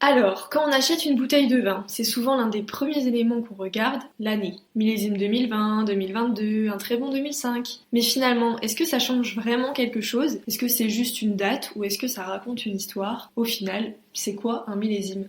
Alors, quand on achète une bouteille de vin, c'est souvent l'un des premiers éléments qu'on regarde, l'année. Millésime 2020, 2022, un très bon 2005. Mais finalement, est-ce que ça change vraiment quelque chose? Est-ce que c'est juste une date ou est-ce que ça raconte une histoire? Au final, c'est quoi un millésime?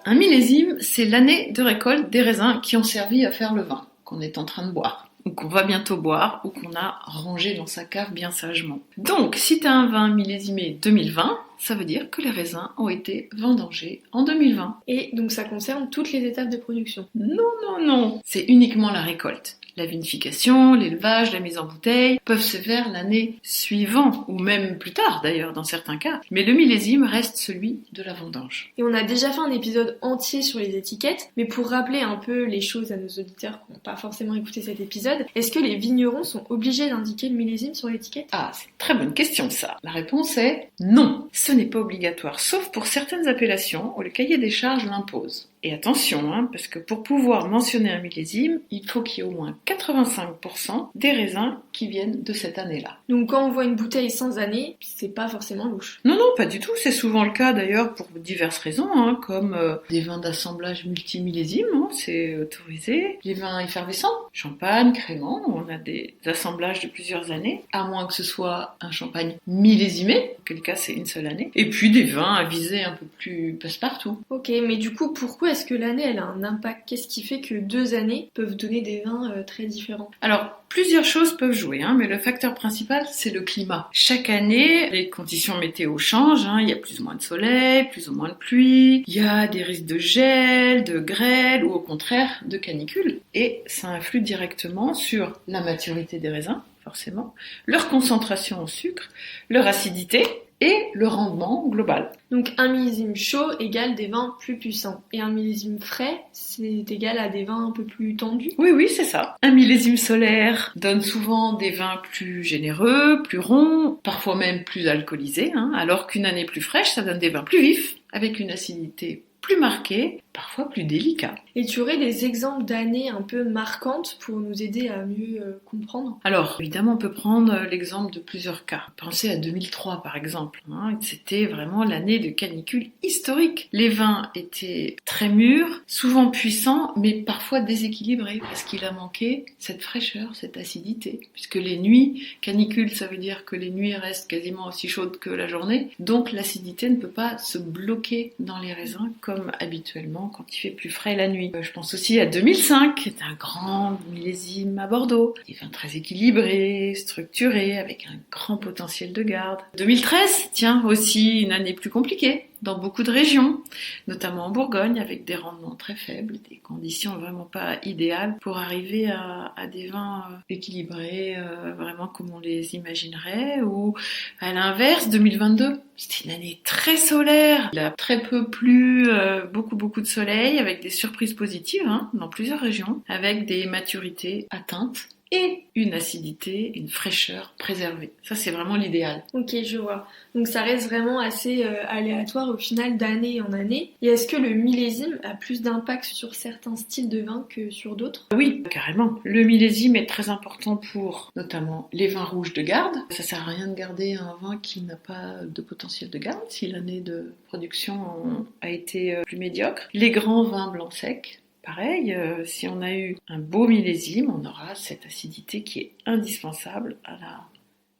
Un millésime, c'est l'année de récolte des raisins qui ont servi à faire le vin qu'on est en train de boire, ou qu'on va bientôt boire, ou qu'on a rangé dans sa cave bien sagement. Donc, si tu as un vin millésimé 2020, ça veut dire que les raisins ont été vendangés en 2020. Et donc ça concerne toutes les étapes de production. Non, c'est uniquement la récolte. La vinification, l'élevage, la mise en bouteille peuvent se faire l'année suivante, ou même plus tard d'ailleurs dans certains cas. Mais le millésime reste celui de la vendange. Et on a déjà fait un épisode entier sur les étiquettes, mais pour rappeler un peu les choses à nos auditeurs qui n'ont pas forcément écouté cet épisode, est-ce que les vignerons sont obligés d'indiquer le millésime sur l'étiquette? Ah, c'est une très bonne question ça. La réponse est non. Ce n'est pas obligatoire, sauf pour certaines appellations où le cahier des charges l'impose. Et attention, parce que pour pouvoir mentionner un millésime, il faut qu'il y ait au moins 85% des raisins qui viennent de cette année-là. Donc quand on voit une bouteille sans année, c'est pas forcément louche. Non, pas du tout. C'est souvent le cas d'ailleurs pour diverses raisons, comme des vins d'assemblage multimillésimes, c'est autorisé. Les vins effervescents, champagne, crément, on a des assemblages de plusieurs années, à moins que ce soit un champagne millésimé, auquel cas c'est une seule année. Et puis des vins à visée un peu plus passe-partout. Ok, mais du coup, pourquoi est-ce que l'année elle a un impact? Qu'est-ce qui fait que 2 années peuvent donner des vins très différents? Alors, plusieurs choses peuvent jouer, mais le facteur principal, c'est le climat. Chaque année, les conditions météo changent, il y a plus ou moins de soleil, plus ou moins de pluie, il y a des risques de gel, de grêle ou au contraire de canicule. Et ça influe directement sur la maturité des raisins, forcément, leur concentration en sucre, leur acidité et le rendement global. Donc un millésime chaud égale des vins plus puissants. Et un millésime frais, c'est égal à des vins un peu plus tendus. Oui, c'est ça. Un millésime solaire donne souvent des vins plus généreux, plus ronds, parfois même plus alcoolisés, alors qu'une année plus fraîche, ça donne des vins plus vifs, avec une acidité plus marquée, parfois plus délicat. Et tu aurais des exemples d'années un peu marquantes pour nous aider à mieux comprendre? Alors, évidemment, on peut prendre l'exemple de plusieurs cas. Pensez à 2003, par exemple. C'était vraiment l'année de canicule historique. Les vins étaient très mûrs, souvent puissants, mais parfois déséquilibrés, parce qu'il a manqué cette fraîcheur, cette acidité. Puisque les nuits, canicule, ça veut dire que les nuits restent quasiment aussi chaudes que la journée, donc l'acidité ne peut pas se bloquer dans les raisins comme habituellement quand il fait plus frais la nuit. Je pense aussi à 2005, qui est un grand millésime à Bordeaux. Des vins très équilibrés, structurés, avec un grand potentiel de garde. 2013, tiens, aussi une année plus compliquée dans beaucoup de régions, notamment en Bourgogne, avec des rendements très faibles, des conditions vraiment pas idéales pour arriver à des vins équilibrés, vraiment comme on les imaginerait, ou à l'inverse, 2022, c'était une année très solaire, il a très peu plu, beaucoup de soleil, avec des surprises positives dans plusieurs régions, avec des maturités atteintes, et une acidité, une fraîcheur préservée. Ça, c'est vraiment l'idéal. Ok, je vois. Donc ça reste vraiment assez aléatoire au final d'année en année. Et est-ce que le millésime a plus d'impact sur certains styles de vin que sur d'autres? Oui, carrément. Le millésime est très important pour notamment les vins rouges de garde. Ça sert à rien de garder un vin qui n'a pas de potentiel de garde si l'année de production a été plus médiocre. Les grands vins blancs secs. Pareil, si on a eu un beau millésime, on aura cette acidité qui est indispensable à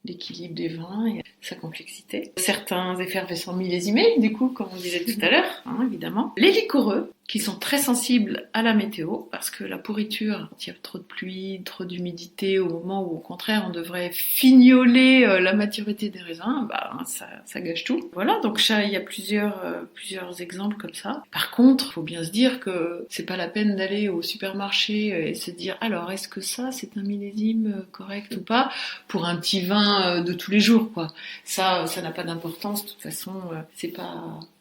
l'équilibre des vins et à sa complexité. Certains effervescents millésimés, du coup, comme on disait tout à l'heure, évidemment. Les liquoreux, qui sont très sensibles à la météo, parce que la pourriture, quand il y a trop de pluie, trop d'humidité, au moment où au contraire on devrait fignoler la maturité des raisins, ça gâche tout. Voilà, donc il y a plusieurs exemples comme ça. Par contre, il faut bien se dire que c'est pas la peine d'aller au supermarché et se dire alors est-ce que ça c'est un millésime correct ou pas pour un petit vin de tous les jours, quoi. Ça n'a pas d'importance, de toute façon,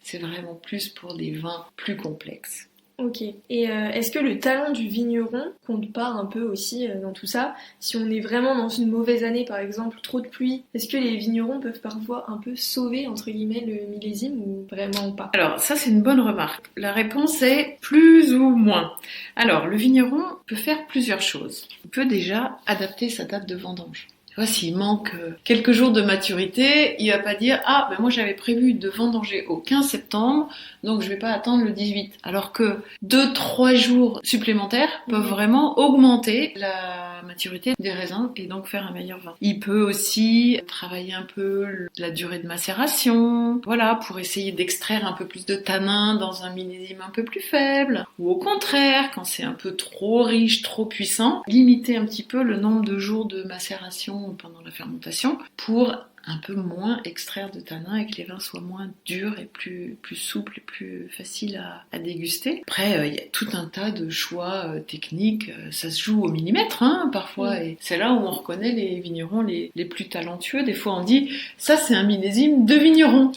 c'est vraiment plus pour des vins plus complexes. Ok. Et est-ce que le talent du vigneron compte pas un peu aussi dans tout ça? Si on est vraiment dans une mauvaise année, par exemple, trop de pluie, est-ce que les vignerons peuvent parfois un peu sauver, entre guillemets, le millésime ou vraiment pas? Alors, ça, c'est une bonne remarque. La réponse est plus ou moins. Alors, le vigneron peut faire plusieurs choses. Il peut déjà adapter sa date de vendange. Tu vois, s'il manque quelques jours de maturité, il va pas dire « Ah, ben moi j'avais prévu de vendanger au 15 septembre, donc je vais pas attendre le 18. » Alors que 2-3 jours supplémentaires peuvent vraiment augmenter la maturité des raisins et donc faire un meilleur vin. Il peut aussi travailler un peu la durée de macération, voilà, pour essayer d'extraire un peu plus de tanin dans un millésime un peu plus faible. Ou au contraire, quand c'est un peu trop riche, trop puissant, limiter un petit peu le nombre de jours de macération pendant la fermentation pour un peu moins extraire de tanin et que les vins soient moins durs et plus souples et plus faciles à déguster. Après, il y a tout un tas de choix techniques. Ça se joue au millimètre, parfois. Et c'est là où on reconnaît les vignerons les plus talentueux. Des fois, on dit « ça, c'est un millésime de vigneron ».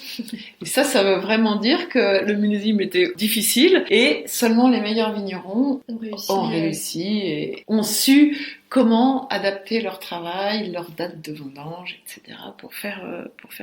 Et ça veut vraiment dire que le millésime était difficile et seulement les meilleurs vignerons ont réussi et ont su comment adapter leur travail, leur date de vendange, etc. pour faire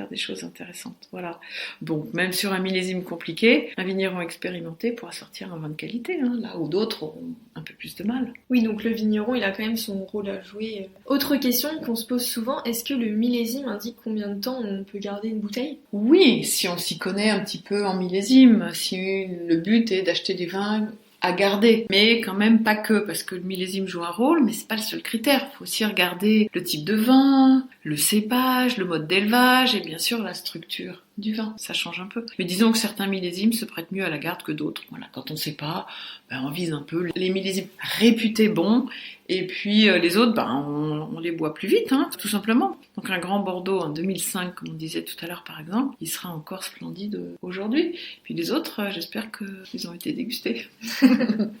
des choses intéressantes. Voilà. Donc, même sur un millésime compliqué, un vigneron expérimenté pourra sortir un vin de qualité, là où d'autres auront un peu plus de mal. Oui, donc le vigneron, il a quand même son rôle à jouer. Autre question qu'on se pose souvent, est-ce que le millésime indique combien de temps on peut garder une bouteille? Oui, si on s'y connaît un petit peu en millésime, si le but est d'acheter des vins à garder, mais quand même pas que, parce que le millésime joue un rôle, mais c'est pas le seul critère. Il faut aussi regarder le type de vin, le cépage, le mode d'élevage et bien sûr la structure du vin. Ça change un peu. Mais disons que certains millésimes se prêtent mieux à la garde que d'autres. Voilà, quand on sait pas, on vise un peu les millésimes réputés bons et puis les autres, on les boit plus vite, tout simplement. Donc un grand Bordeaux en 2005, comme on disait tout à l'heure par exemple, il sera encore splendide aujourd'hui. Puis les autres, j'espère qu'ils ont été dégustés.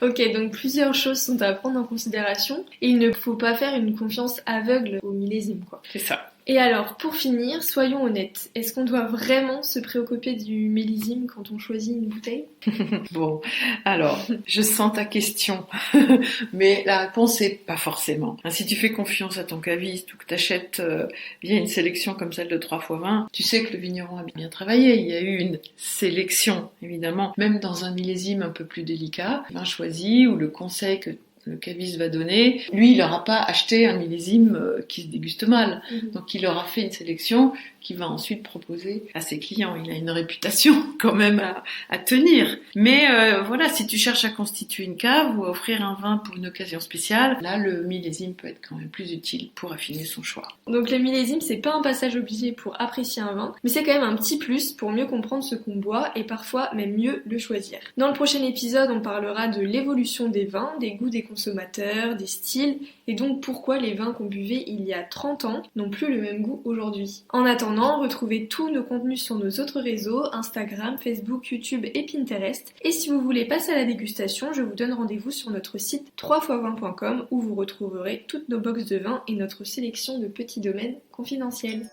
Ok, donc plusieurs choses sont à prendre en considération et il ne faut pas faire une confiance aveugle au millésime, quoi. C'est ça. Et alors, pour finir, soyons honnêtes, est-ce qu'on doit vraiment se préoccuper du millésime quand on choisit une bouteille? Bon, alors, je sens ta question, mais la réponse est pas forcément. Si tu fais confiance à ton caviste ou que tu achètes via une sélection comme celle de 3x20, tu sais que le vigneron a bien travaillé. Il y a eu une sélection, évidemment, même dans un millésime un peu plus délicat, vin choisi ou le conseil que le caviste va donner, lui il n'aura pas acheté un millésime qui se déguste mal, donc il aura fait une sélection qu'il va ensuite proposer à ses clients. Il a une réputation quand même à tenir, mais voilà, si tu cherches à constituer une cave ou à offrir un vin pour une occasion spéciale, là le millésime peut être quand même plus utile pour affiner son choix. Donc le millésime, c'est pas un passage obligé pour apprécier un vin, mais c'est quand même un petit plus pour mieux comprendre ce qu'on boit et parfois même mieux le choisir. Dans le prochain épisode, on parlera de l'évolution des vins, des goûts des consommateurs, des styles, et donc pourquoi les vins qu'on buvait il y a 30 ans n'ont plus le même goût aujourd'hui. En attendant, retrouvez tous nos contenus sur nos autres réseaux, Instagram, Facebook, YouTube et Pinterest. Et si vous voulez passer à la dégustation, je vous donne rendez-vous sur notre site 3x20.com où vous retrouverez toutes nos boxes de vin et notre sélection de petits domaines confidentiels.